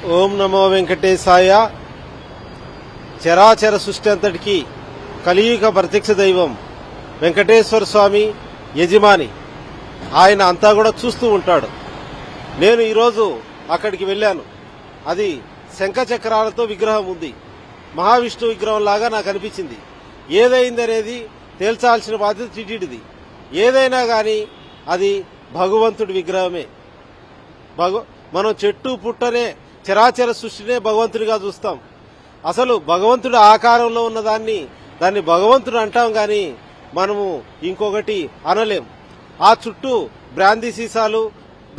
ఓం నమో వెంకటేశాయ. చరాచర సృష్టి అంతటికి కలియుగ ప్రత్యక్ష దైవం వెంకటేశ్వర స్వామి యజమాని. ఆయన అంతా కూడా చూస్తూ ఉంటాడు. నేను ఈరోజు అక్కడికి వెళ్ళాను. అది శంఖ చక్రాలతో విగ్రహం ఉంది. మహావిష్ణు విగ్రహం లాగా నాకు అనిపించింది. ఏదైందనేది తేల్చాల్సిన బాధ్యత టీటీడీది. ఏదైనా గాని అది భగవంతుడి విగ్రహమే. మనం చెట్టు పుట్టనే చరాచర సృష్టినే భగవంతుడిగా చూస్తాం. అసలు భగవంతుడి ఆకారంలో ఉన్న దాన్ని భగవంతుడు అంటాం గాని మనము ఇంకొకటి అనలేం. ఆ చుట్టూ బ్రాందీ సీసాలు,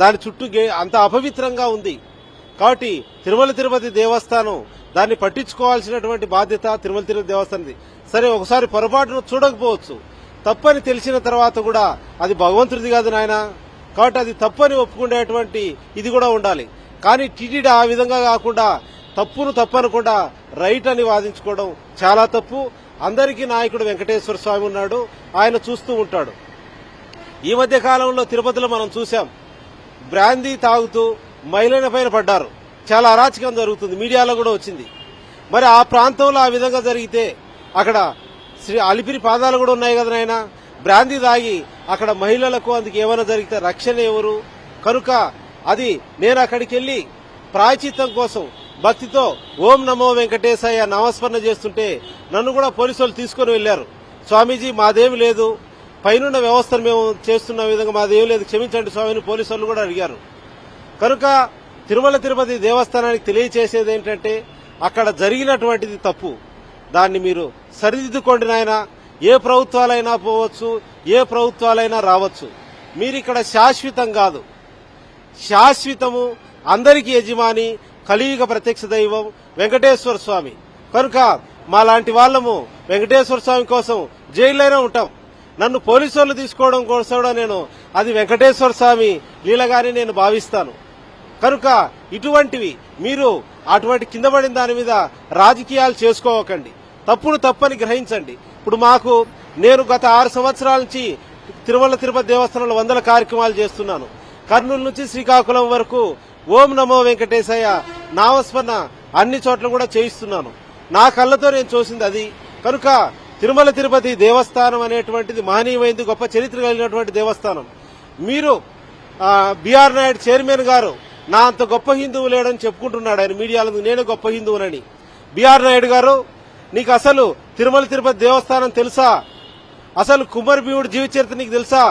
దాని చుట్టూ అంత అపవిత్రంగా ఉంది. కాబట్టి తిరుమల తిరుపతి దేవస్థానం దాన్ని పట్టించుకోవాల్సినటువంటి బాధ్యత తిరుమల తిరుపతి దేవస్థానంది. సరే, ఒకసారి పొరపాటును చూడకపోవచ్చు. తప్పని తెలిసిన తర్వాత కూడా అది భగవంతుడిది కాదు నాయన. కాబట్టి అది తప్పని ఒప్పుకునేటువంటి ఇది కూడా ఉండాలి. కానీ టీటీడీ ఆ విధంగా కాకుండా తప్పును తప్పనకుండా రైట్ అని వాదించుకోవడం చాలా తప్పు. అందరికీ నాయకుడు వెంకటేశ్వర స్వామి ఉన్నాడు. ఆయన చూస్తూ ఉంటాడు. ఈ మధ్య కాలంలో తిరుపతిలో మనం చూశాం, బ్రాందీ తాగుతూ మహిళల పైన పడ్డారు. చాలా అరాచకం జరుగుతుంది. మీడియాలో కూడా వచ్చింది. మరి ఆ ప్రాంతంలో ఆ విధంగా జరిగితే అక్కడ శ్రీ అలిపిరి పాదాలు కూడా ఉన్నాయి కదా నాయన. బ్రాందీ తాగి అక్కడ మహిళలకు అందుకు ఏమైనా జరిగితే రక్షణ ఎవరు? కనుక అది నేను అక్కడికి వెళ్లి ప్రాయచిత్తం కోసం భక్తితో ఓం నమో వెంకటేశాయ నామస్మరణ చేస్తుంటే నన్ను కూడా పోలీసు వాళ్ళు తీసుకుని వెళ్లారు. స్వామీజీ, మాదేమి లేదు, పైనున్న వ్యవస్థను మేము చేస్తున్న విధంగా మాదేమి లేదు, క్షమించండి స్వామిని పోలీసు వాళ్ళు కూడా అడిగారు. కనుక తిరుమల తిరుపతి దేవస్థానానికి తెలియచేసేది ఏంటంటే అక్కడ జరిగినటువంటిది తప్పు. దాన్ని మీరు సరిదిద్దుకోండి నాయన. ఏ ప్రభుత్వాలైనా పోవచ్చు, ఏ ప్రభుత్వాలైనా రావచ్చు. మీరిక్కడ శాశ్వతం కాదు. శాశ్వతము అందరికీ యజమాని కలియుగ ప్రత్యక్ష దైవం వెంకటేశ్వర స్వామి. కనుక మాలాంటి వాళ్ళము వెంకటేశ్వర స్వామి కోసం జైల్లోనే ఉంటాం. నన్ను పోలీసు వాళ్ళు తీసుకోవడం కోసం కూడా నేను అది వెంకటేశ్వర స్వామి లీలగానే నేను భావిస్తాను. కనుక ఇటువంటివి మీరు అటువంటి కింద పడిన దాని మీద రాజకీయాలు చేసుకోవకండి. తప్పును తప్పని గ్రహించండి. ఇప్పుడు నేను గత 6 సంవత్సరాల నుంచి తిరుమల తిరుపతి దేవస్థానంలో వందల కార్యక్రమాలు చేస్తున్నాను. కర్నూలు నుంచి శ్రీకాకుళం వరకు ఓం నమో వెంకటేశాయ నామస్మరణ అన్ని చోట్ల కూడా చేయిస్తున్నాను. నా కళ్ళతో నేను చూసింది అది. కనుక తిరుమల తిరుపతి దేవస్థానం అనేటువంటిది మహనీయమైంది, గొప్ప చరిత్ర కలిగినటువంటి దేవస్థానం. మీరు బిఆర్ నాయుడు చైర్మన్ గారు నా అంత గొప్ప హిందువు లేడని చెప్పుకుంటున్నాడు ఆయన మీడియాలో. నేనే గొప్ప హిందువునని. బిఆర్ నాయుడు గారు, నీకు అసలు తిరుమల తిరుపతి దేవస్థానం తెలుసా? అసలు కుమ్మరి భీముడు జీవిత చరిత్ర నీకు తెలుసా?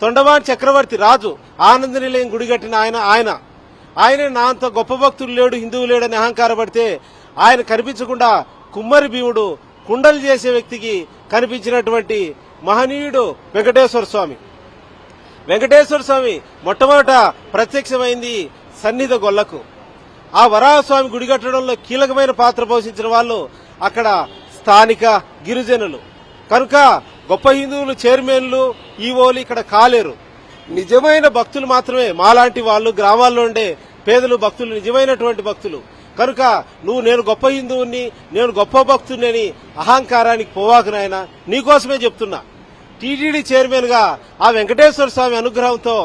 తొండమాన్ చక్రవర్తి రాజు ఆనంద నిలయం గుడి కట్టిన ఆయన నా అంత గొప్ప భక్తుడు లేడు, హిందువు లేడని అహంకారపడితే ఆయన కనిపించకుండా కుమ్మరి భీముడు కుండలు చేసే వ్యక్తికి కనిపించినటువంటి మహనీయుడు వెంకటేశ్వర స్వామి. వెంకటేశ్వర స్వామి మొట్టమొదట ప్రత్యక్షమైంది సన్నిధ గొల్లకు. ఆ వరాహస్వామి గుడి కట్టడంలో కీలకమైన పాత్ర పోషించిన వాళ్ళు అక్కడ స్థానిక గిరిజనులు. కనుక గొప్ప హిందువులు చైర్మన్లు ఈవోలు ఇక్కడ కాలేరు. నిజమైన భక్తులు మాత్రమే మాలాంటి వాళ్ళు, గ్రామాల్లో ఉండే పేదలు భక్తులు, నిజమైనటువంటి భక్తులు. కనుక నేను గొప్ప హిందువుని, నేను గొప్ప భక్తుని అని అహంకారానికి పోవాకు నాయన. నీకోసమే చెప్తున్నా. టీటీడీ చైర్మన్ గా ఆ వెంకటేశ్వర స్వామి అనుగ్రహంతో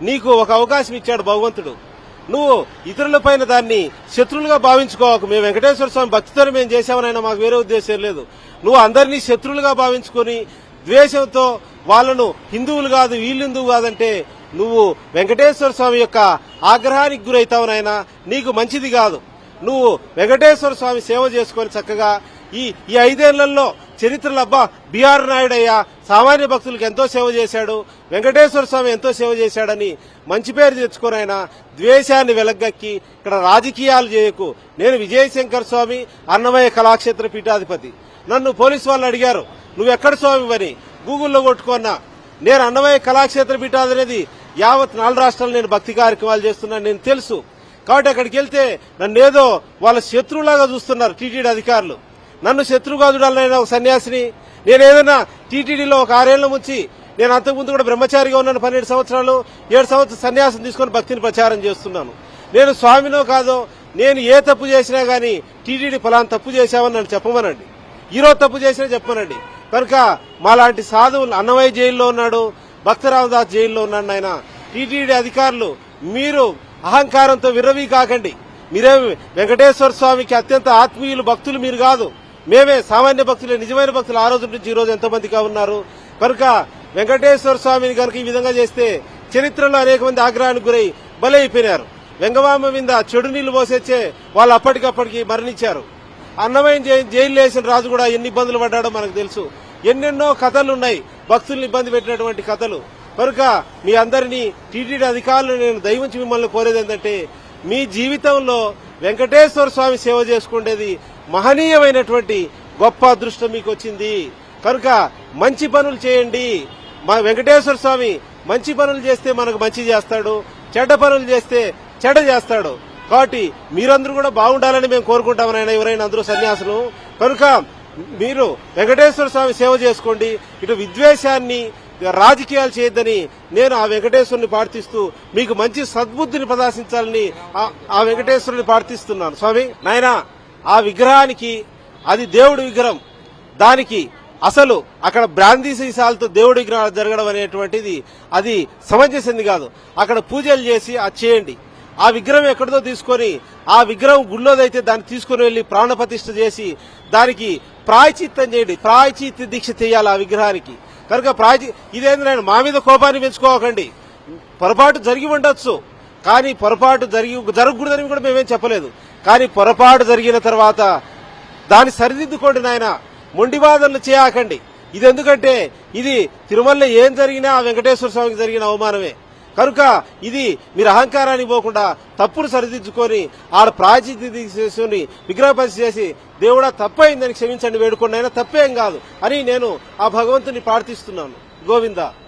నీకు ఒక అవకాశం ఇచ్చాడు భగవంతుడు. నువ్వు ఇతరులపైన దాన్ని శత్రువులుగా భావించుకోవకు. మేము వెంకటేశ్వర స్వామి భక్తితో మేము చేశామనైనా మాకు వేరే ఉద్దేశం లేదు. నువ్వు అందరినీ శత్రువులుగా భావించుకొని ద్వేషంతో వాళ్ళను హిందువులు కాదు, వీళ్ళు హిందువు కాదంటే నువ్వు వెంకటేశ్వర స్వామి యొక్క ఆగ్రహానికి గురైతావునైనా. నీకు మంచిది కాదు. నువ్వు వెంకటేశ్వర స్వామి సేవ చేసుకొని చక్కగా ఈ 5 ఏళ్లలో చరిత్రలో బిఆర్ నాయుడు అయ్యా సామాన్య భక్తులకు ఎంతో సేవ చేశాడు, వెంకటేశ్వర స్వామి ఎంతో సేవ చేశాడని మంచి పేరు తెచ్చుకోనైనా ద్వేషాన్ని వెలగక్కి ఇక్కడ రాజకీయాలు చేయకు. నేను విజయశంకర్ స్వామి అన్నమయ్య కళాక్షేత్ర పీఠాధిపతి. నన్ను పోలీసు వాళ్ళు అడిగారు, నువ్వెక్కడ స్వామి అని. గూగుల్లో కొట్టుకున్నా. నేను అన్నమయ్య కళాక్షేత్ర పీఠాది అనేది యావత్ 4 రాష్ట్రాలు నేను భక్తి కార్యక్రమాలు చేస్తున్నాను, నేను తెలుసు. కాబట్టి అక్కడికి వెళ్తే నన్నేదో వాళ్ళ శత్రువులాగా చూస్తున్నారు టీటీడీ అధికారులు. నన్ను శత్రువుగా చూడాలైనా ఒక సన్యాసిని. నేనేదైనా టీటీడీలో ఒక 6 ఏళ్ల ముంచి, నేను అంతకుముందు కూడా బ్రహ్మచారిగా ఉన్నాను. 12 సంవత్సరాలు 7 సంవత్సరాలు సన్యాసం తీసుకుని భక్తిని ప్రచారం చేస్తున్నాను. నేను స్వామినో కాదో, నేను ఏ తప్పు చేసినా గానీ టీటీడీ ఫలానా తప్పు చేశామని నన్ను చెప్పమనండి. ఈరోజు తప్పు చేసినా చెప్పమనండి. కనుక మాలాంటి సాధువులు అన్నమయ్య జైల్లో ఉన్నాడు, భక్తరామదాస్ జైల్లో ఉన్నాడు. ఆయన టీటీడీ అధికారులు మీరు అహంకారంతో విర్రవీ కాకండి. మీరేమి వెంకటేశ్వర స్వామికి అత్యంత ఆత్మీయులు భక్తులు మీరు కాదు, మేమే సామాన్య భక్తులే, నిజమైన భక్తులు ఆ రోజు నుంచి ఈ రోజు ఎంతమందిగా ఉన్నారు. కనుక వెంకటేశ్వర స్వామిని కనుక ఈ విధంగా చేస్తే చరిత్రలో అనేక మంది ఆగ్రహానికి గురై బలైపోయినారు. వెంగమామ మీద చెడు నీళ్లు పోసొచ్చే వాళ్ళు అప్పటికప్పటికి మరణించారు. అన్నమయ్య జైలు వేసిన రాజు కూడా ఎన్ని ఇబ్బందులు పడ్డాడో మనకు తెలుసు. ఎన్నెన్నో కథలున్నాయి భక్తుల్ని ఇబ్బంది పెట్టినటువంటి కథలు. కనుక మీ అందరినీ టీటీడీ అధికారులు నేను దయవుంచి మిమ్మల్ని కోరేది ఏంటంటే, మీ జీవితంలో వెంకటేశ్వర స్వామి సేవ చేసుకునేది మహనీయమైనటువంటి గొప్ప అదృష్టం మీకు వచ్చింది. కనుక మంచి పనులు చేయండి. మా వెంకటేశ్వర స్వామి మంచి పనులు చేస్తే మనకు మంచి చేస్తాడు, చెడ్డ పనులు చేస్తే చెడ్డ చేస్తాడు. కాబట్టి మీరందరూ కూడా బాగుండాలని మేము కోరుకుంటామని ఆయన ఎవరైనా అందరూ సన్యాసులు. కనుక మీరు వెంకటేశ్వర స్వామి సేవ చేసుకోండి. ఇటు విద్వేషాన్ని రాజకీయాలు చేయొద్దని నేను ఆ వెంకటేశ్వరుని ప్రార్థిస్తూ మీకు మంచి సద్బుద్ధిని ప్రదర్శించాలని ఆ వెంకటేశ్వరుని ప్రార్థిస్తున్నాను. స్వామి నాయనా, ఆ విగ్రహానికి అది దేవుడి విగ్రహం, దానికి అసలు అక్కడ బ్రాందీ సీసాలతో దేవుడి విగ్రహాలు జరగడం అనేటువంటిది అది సమంజసింది కాదు. అక్కడ పూజలు చేసి అది చేయండి. ఆ విగ్రహం ఎక్కడితో తీసుకొని ఆ విగ్రహం గుళ్ళోదైతే దాన్ని తీసుకుని వెళ్లి ప్రాణప్రతిష్ఠ చేసి దానికి ప్రాయచిత్తం చేయండి. ప్రాయచిత్త దీక్ష చేయాలి ఆ విగ్రహానికి. కనుక ఇదేంటి, నేను మా మీద కోపాన్ని పెంచుకోకండి. పొరపాటు జరిగి ఉండొచ్చు, కానీ పొరపాటు జరగకూడదని కూడా మేమేం చెప్పలేదు. కానీ పొరపాటు జరిగిన తర్వాత దాన్ని సరిదిద్దుకోండి నాయన, మొండివాదనలు చేయకండి. ఇది ఎందుకంటే ఇది తిరుమలలో ఏం జరిగినా ఆ వెంకటేశ్వర స్వామికి జరిగిన అవమానమే. కనుక ఇది మీరు అహంకారానికి పోకుండా తప్పును సరిదిద్దుకొని ఆడ ప్రాచిత్యం విగ్రహ పరిస్థితి చేసి దేవుడా తప్పైందని క్షమించండి వేడుకోండి, అయినా తప్పేం కాదు అని నేను ఆ భగవంతుని ప్రార్థిస్తున్నాను. గోవిందా.